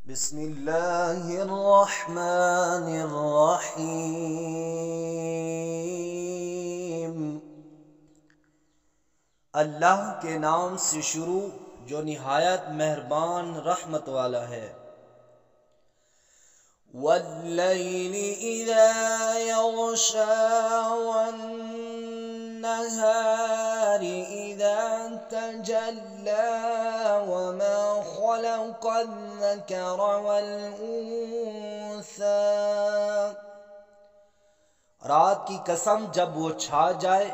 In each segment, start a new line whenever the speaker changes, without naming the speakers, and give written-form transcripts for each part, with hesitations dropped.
بسم اللہ الرحمن الرحیم۔ اللہ کے نام سے شروع جو نہایت مہربان رحمت والا ہے۔ واللیل اذا یغشا والنہار اذا تجلی وما خلق الذکر والانثى۔ رات کی قسم جب وہ چھا جائے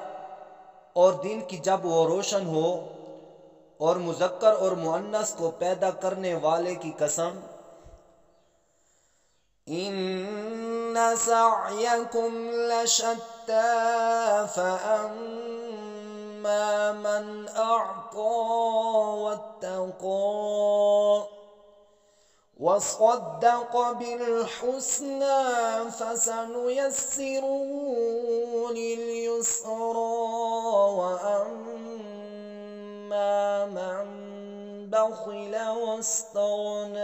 اور دن کی جب وہ روشن ہو، اور مذکر اور مؤنث کو پیدا کرنے والے کی قسم۔ ان سعیکم لشتی فاما من اعطى واتقى وصدق بالحسنى فسنيسره لليسرى واما من بخل واستغنى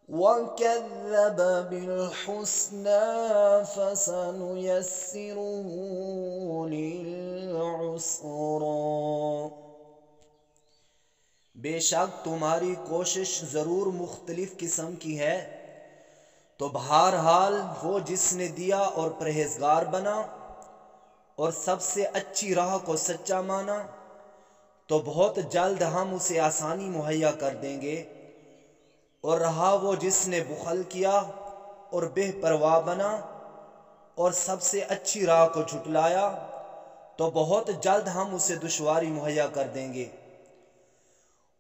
وكذب بالحسنى فسنيسره للعسرى۔ بے شک تمہاری کوشش ضرور مختلف قسم کی ہے، تو بہرحال وہ جس نے دیا اور پرہیزگار بنا اور سب سے اچھی راہ کو سچا مانا، تو بہت جلد ہم اسے آسانی مہیا کر دیں گے۔ اور رہا وہ جس نے بخل کیا اور بے پرواہ بنا اور سب سے اچھی راہ کو جھٹلایا، تو بہت جلد ہم اسے دشواری مہیا کر دیں گے۔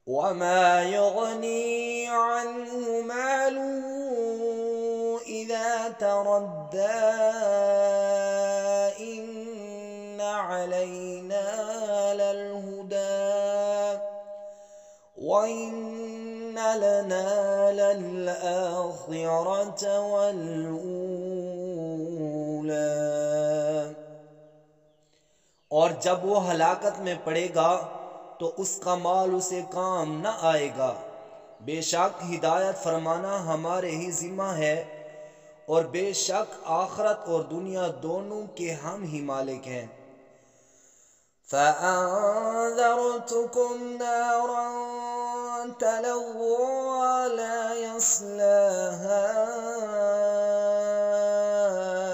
وما يغني عنه ماله إذا تردى إن علينا للهدى وإن لنا للآخرة والأولى۔ اور جب وہ ہلاکت میں پڑے گا تو اس کا مال اسے کام نہ آئے گا۔ بے شک ہدایت فرمانا ہمارے ہی ذمہ ہے، اور بے شک آخرت اور دنیا دونوں کے ہم ہی مالک ہیں۔ فَأَنذَرْتُكُمْ نَارًا تَلَظَّىٰ لَا يَصْلَاهَا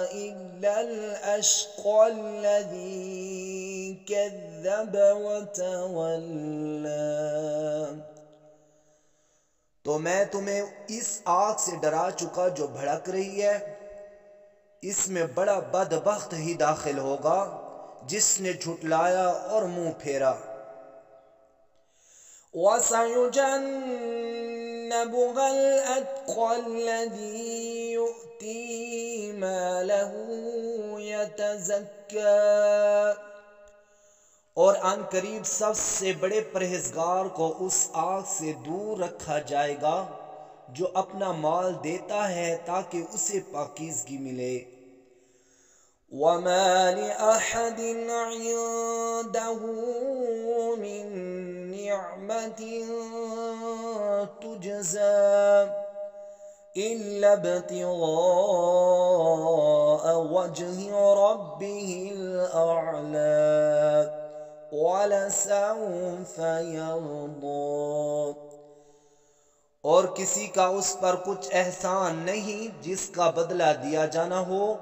إِلَّا الْأَشْقَى الَّذِي كَذَّبَ وَتَوَلَّىٰ۔ تو میں تمہیں اس آگ سے ڈرا چکا جو بھڑک رہی ہے، اس میں بڑا بدبخت ہی داخل ہوگا جس نے جھٹلایا اور منہ پھیرا۔ وَسَيُجَنَّبُهَا الْأَتْقَى الَّذِي يُؤْتِي مَالَهُ يَتَزَكَّىٰ۔ اور ان قریب سب سے بڑے پرہیزگار کو اس آگ سے دور رکھا جائے گا جو اپنا مال دیتا ہے تاکہ اسے پاکیزگی ملے۔ وَمَا لِأَحَدٍ عِندَهُ مِن نِّعْمَةٍ تُجْزَىٰ إِلَّا ابْتِغَاءَ وَجْهِ رَبِّهِ الْأَعْلَىٰ وَلَسَوْفَ يَرْضَىٰ۔ اور کسی کا اس پر کچھ احسان نہیں جس کا بدلہ دیا جانا ہو،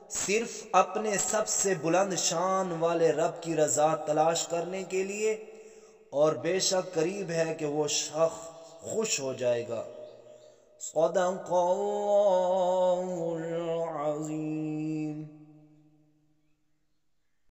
صرف اپنے سب سے بلند شان والے رب کی رضا تلاش کرنے کے لیے، اور بے شک قریب ہے کہ وہ شخص خوش ہو جائے گا۔ صدق اللہ العظیم۔